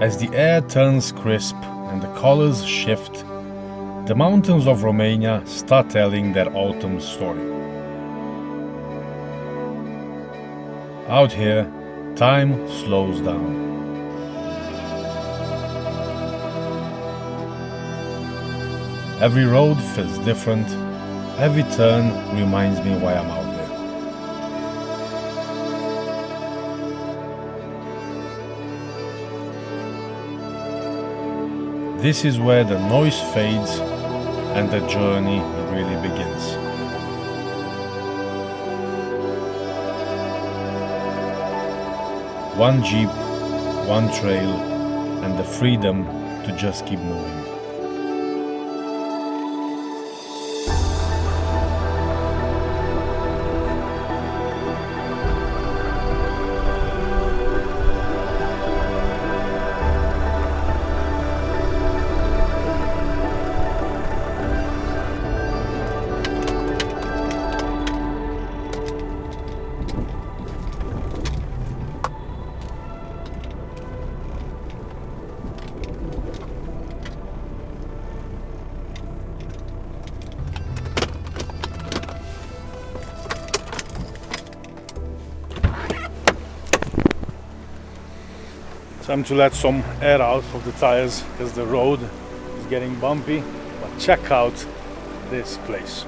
As the air turns crisp and the colors shift, the mountains of Romania start telling their autumn story. Out here, time slows down. Every road feels different, every turn reminds me why I'm out here. This is where the noise fades and the journey really begins. One jeep, one trail, and the freedom to just keep moving. Time to let some air out of the tires because the road is getting bumpy, but check out this place.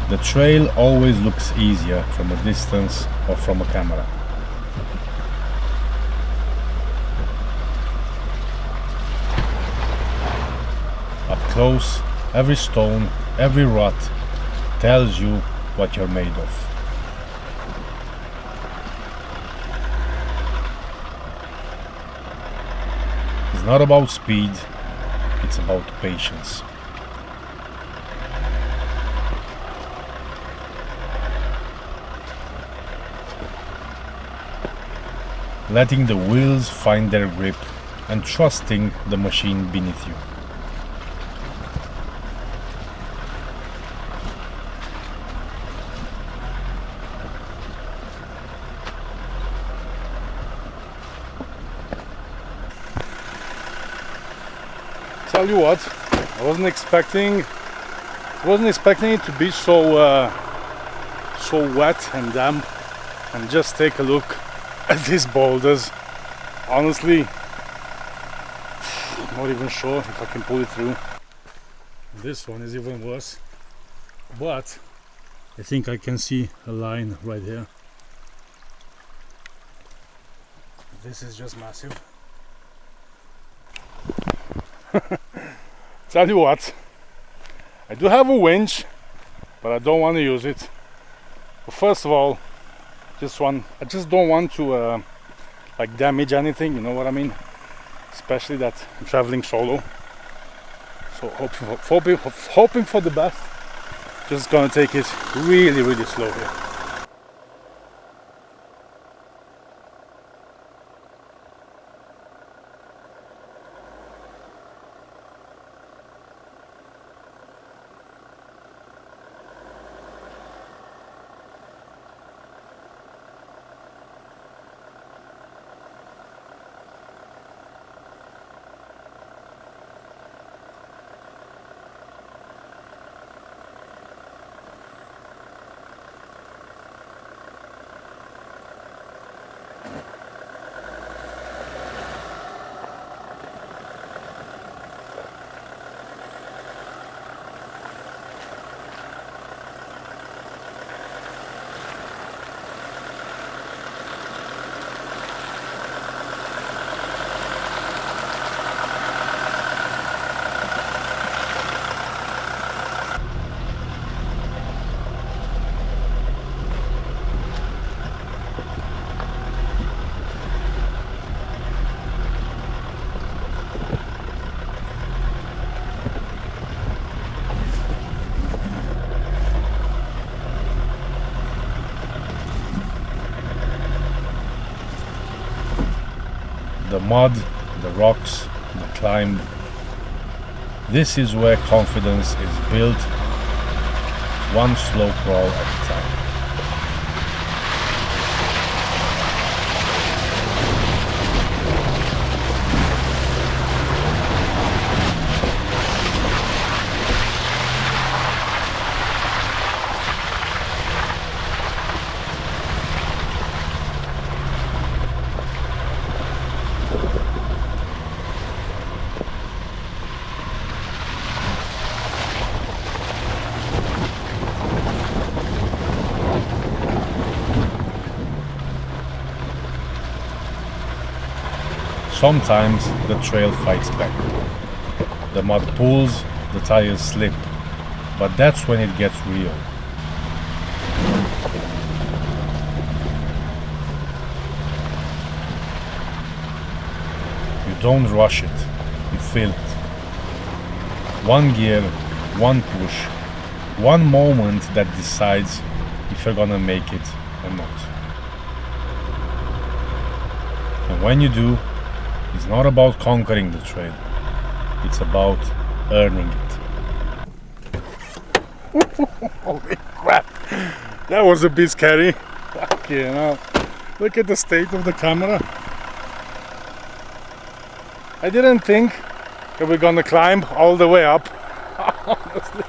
The trail always looks easier from a distance or from a camera. Up close, every stone, every rut tells you what you're made of. It's not about speed, it's about patience. Letting the wheels find their grip and trusting the machine beneath you. Tell you what, I wasn't expecting it to be so wet and damp. And just take a look at these boulders. Honestly, I'm not even sure if I can pull it through. This one is even worse, but I think I can see a line right here. This is just massive. Tell you what, I do have a winch, but I don't want to use it. But first of all, I just don't want to like damage anything, you know what I mean? Especially that I'm traveling solo. So hoping for the best. Just gonna take it really, really slow here. The mud, the rocks, the climb. This is where confidence is built, one slow crawl at a time. Sometimes the trail fights back. The mud pulls, the tires slip, but that's when it gets real. You don't rush it, you feel it. One gear, one push, one moment that decides if you're gonna make it or not. And when you do, it's not about conquering the trail, it's about earning it. Holy crap, that was a bit scary. Fucking hell. Look at the state of the camera. I didn't think that we're gonna climb all the way up. Honestly,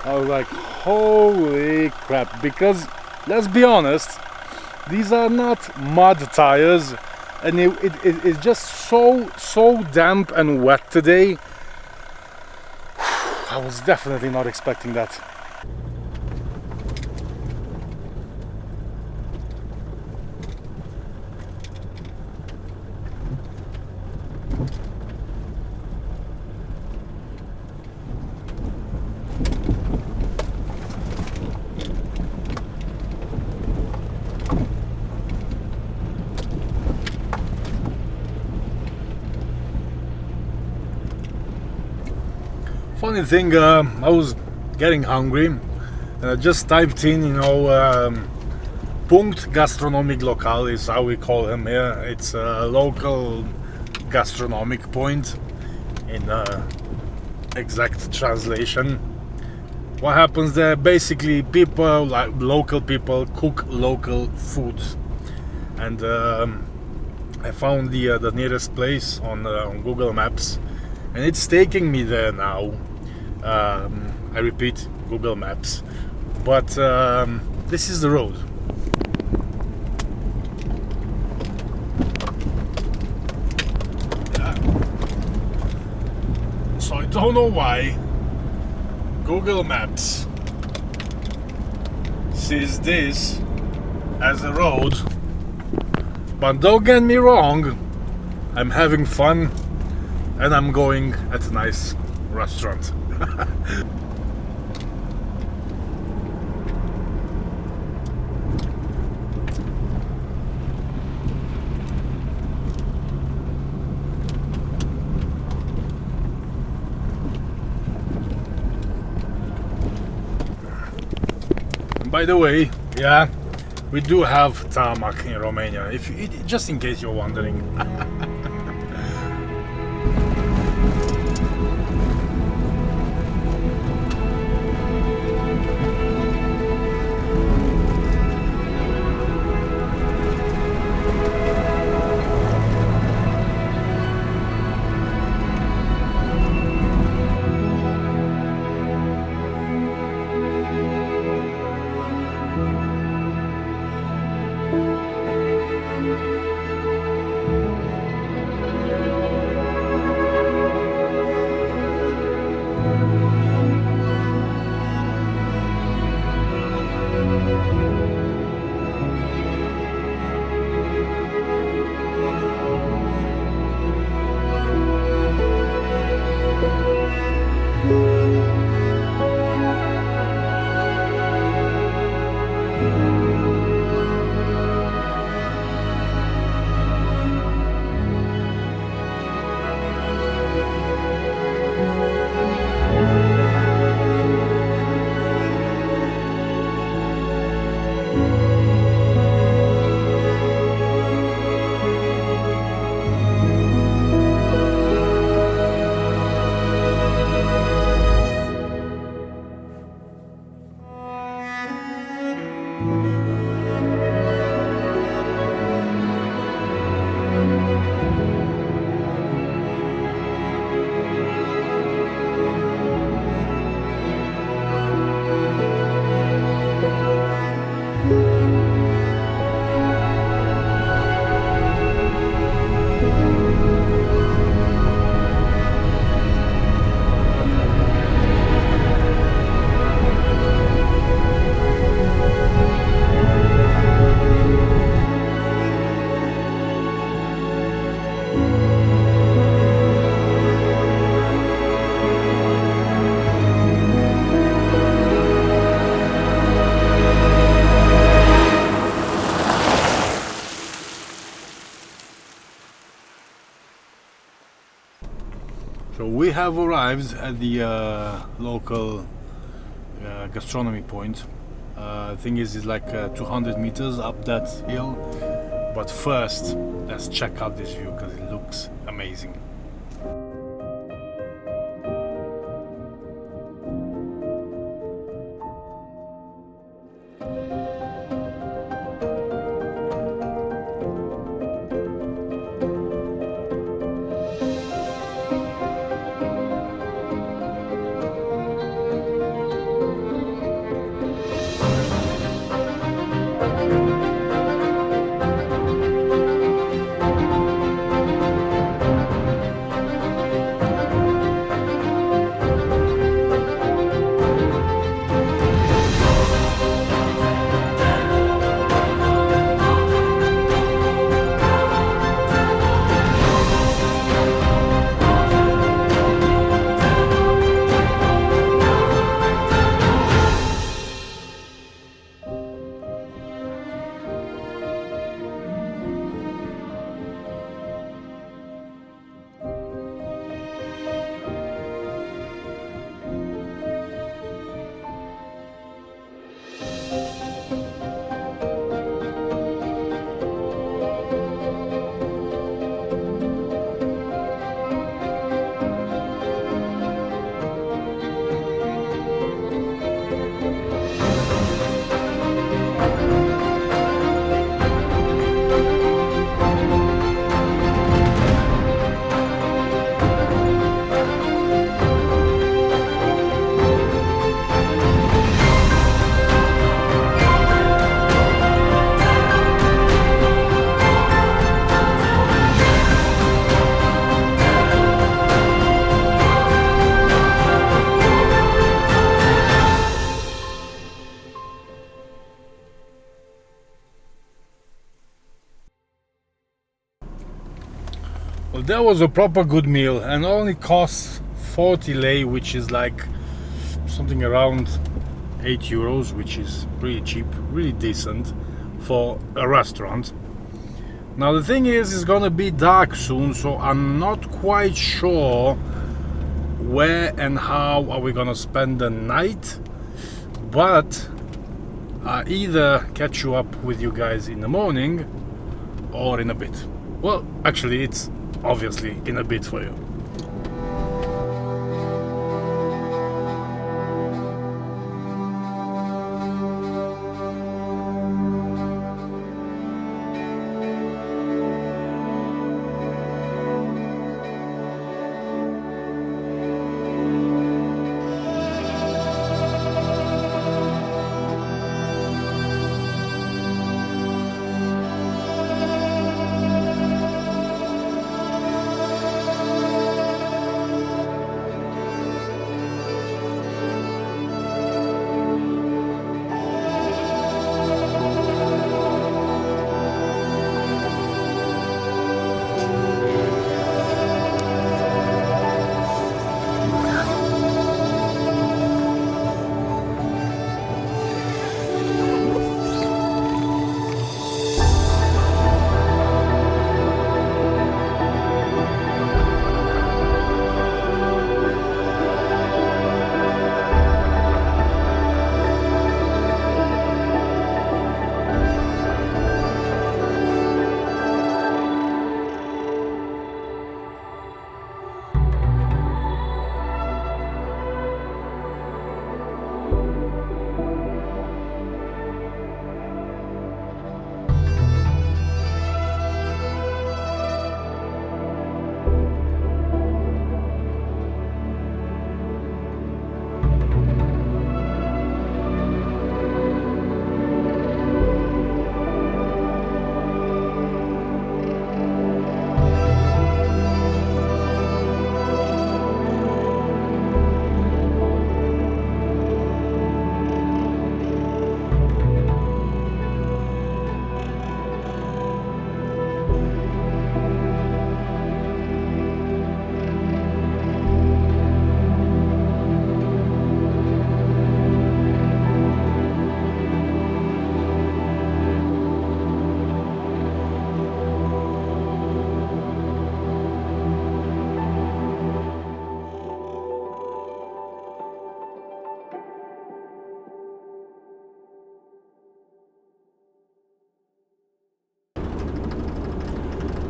I was like, holy crap, because let's be honest, these are not mud tires. And it's just so damp and wet today. I was definitely not expecting that. Funny thing, I was getting hungry and I just typed in, Punkt Gastronomic Lokal is how we call him here. It's a local gastronomic point in exact translation. What happens there? Basically, people, like local people, cook local foods. And I found the nearest place on Google Maps, and it's taking me there now. I repeat, Google Maps, but this is the road. don't know why Google Maps sees this as a road, but don't get me wrong, I'm having fun and I'm going at a nice restaurant. By the way, yeah, we do have tarmac in Romania, just in case you're wondering. So we have arrived at the local gastronomy point. Thing is, it's like 200 meters up that hill. But first, let's check out this view because it looks amazing. Well, that was a proper good meal and only cost 40 lei, which is like something around 8 euros, which is pretty cheap, really decent for a restaurant. Now the thing is, it's gonna be dark soon, so I'm not quite sure where and how are we gonna spend the night, but I either catch you up with you guys in the morning or in a bit. Well, actually it's obviously in a bit for you.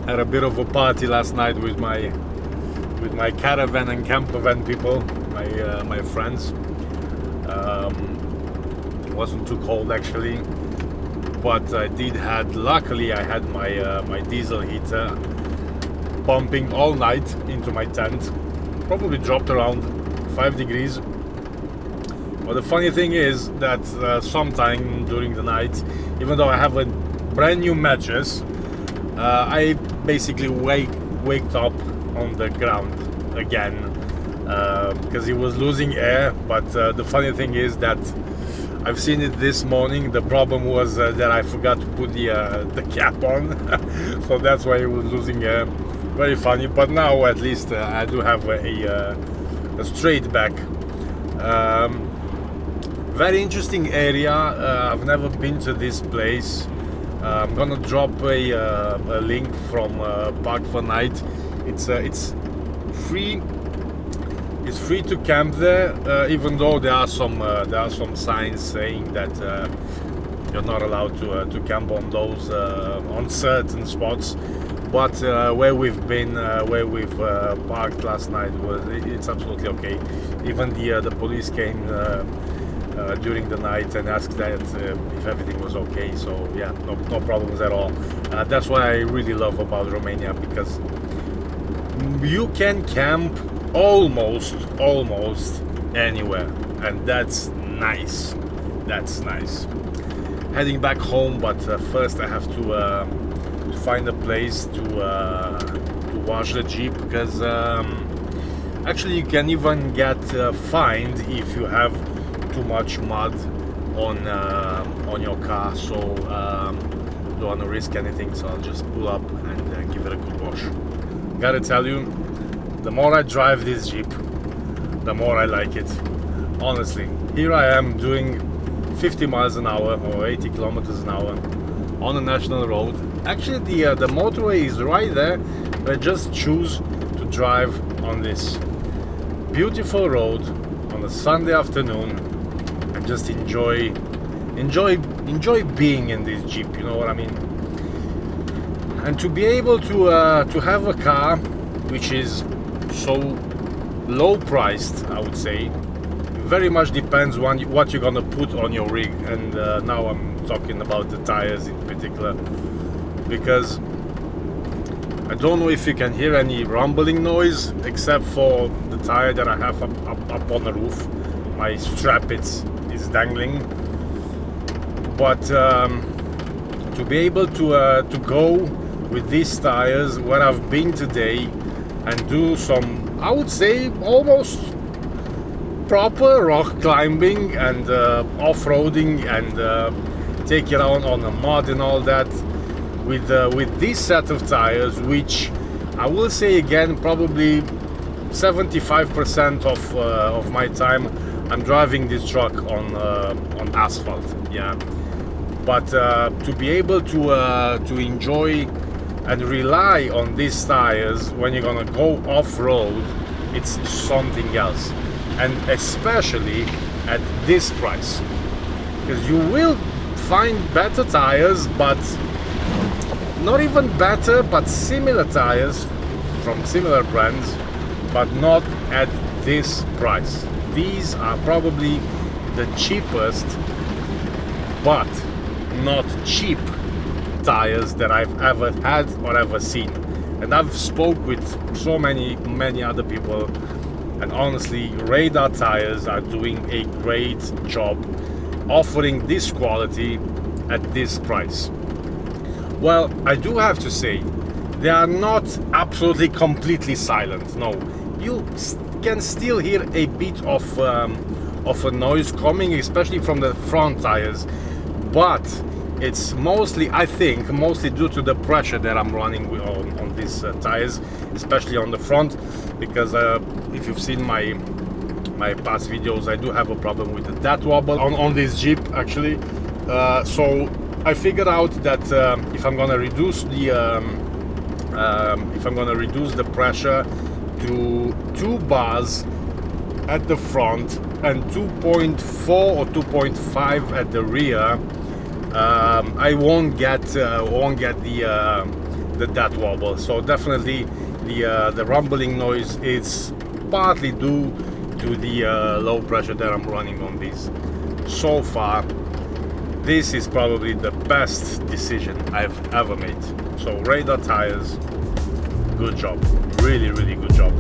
Had a bit of a party last night with my caravan and camper van people, my friends. It wasn't too cold actually, but luckily I had my diesel heater pumping all night into my tent. Probably dropped around 5 degrees. But the funny thing is that sometime during the night, even though I have a brand new mattress, I basically waked up on the ground again because it was losing air. But the funny thing is that I've seen it this morning. The problem was that I forgot to put the cap on, so that's why it was losing air. Very funny. But now at least I do have a straight back. Very interesting area. I've never been to this place. I'm gonna drop a link from Park for Night. It's free. It's free to camp there, even though there are some signs saying that you're not allowed to camp on those on certain spots. But where we've parked last night, it's absolutely okay. Even the police came during the night and asked that if everything was okay. So yeah, no problems at all. That's what I really love about Romania, because you can camp almost anywhere, and that's nice. Heading back home, but first I have to find a place to wash the Jeep, because actually you can even get fined if you have too much mud on your car. So don't want to risk anything, so I'll just pull up and give it a good wash. gotta tell you, the more I drive this Jeep, the more I like it. Honestly, here I am doing 50 miles an hour or 80 kilometers an hour on a national road. Actually, the motorway is right there. I just choose to drive on this beautiful road on a Sunday afternoon and just enjoy being in this Jeep. You know what I mean? And to be able to have a car which is so low priced, I would say. Very much depends on what you're gonna put on your rig, and now I'm talking about the tires in particular, because I don't know if you can hear any rumbling noise except for the tire that I have up on the roof. My strap is dangling, but to be able to go with these tires where I've been today and do some, I would say, almost proper rock climbing and off-roading and take it out on the mud and all that with this set of tires, which I will say again, probably 75% of my time I'm driving this truck on asphalt. Yeah, but to be able to enjoy and rely on these tires when you're gonna go off-road, it's something else. And especially at this price, because you will find better tires, but not even better, but similar tires from similar brands, but not at this price. These are probably the cheapest, but not cheap tires that I've ever had or ever seen. And I've spoke with so many other people, and honestly, Radar tires are doing a great job offering this quality at this price. Well, I do have to say, they are not absolutely completely silent. No, you can still hear a bit of a noise coming, especially from the front tires, but it's mostly, I think, mostly due to the pressure that I'm running on these tires, especially on the front, because if you've seen my past videos, I do have a problem with that wobble on this Jeep actually. So I figured out that if I'm gonna reduce the pressure to 2 bars at the front and 2.4 or 2.5 at the rear, I won't get the that wobble. So definitely the rumbling noise is partly due to the low pressure that I'm running on these. So far, this is probably the best decision I've ever made. So Radar tires, good job, really good job.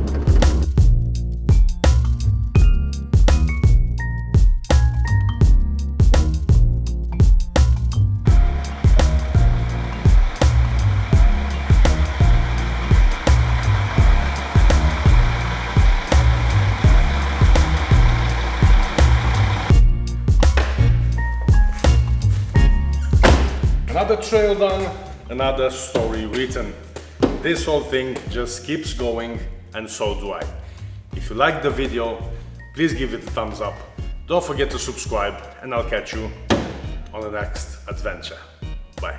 Another trail done, another story written. This whole thing just keeps going, and so do I. If you liked the video, please give it a thumbs up. Don't forget to subscribe, and I'll catch you on the next adventure. Bye.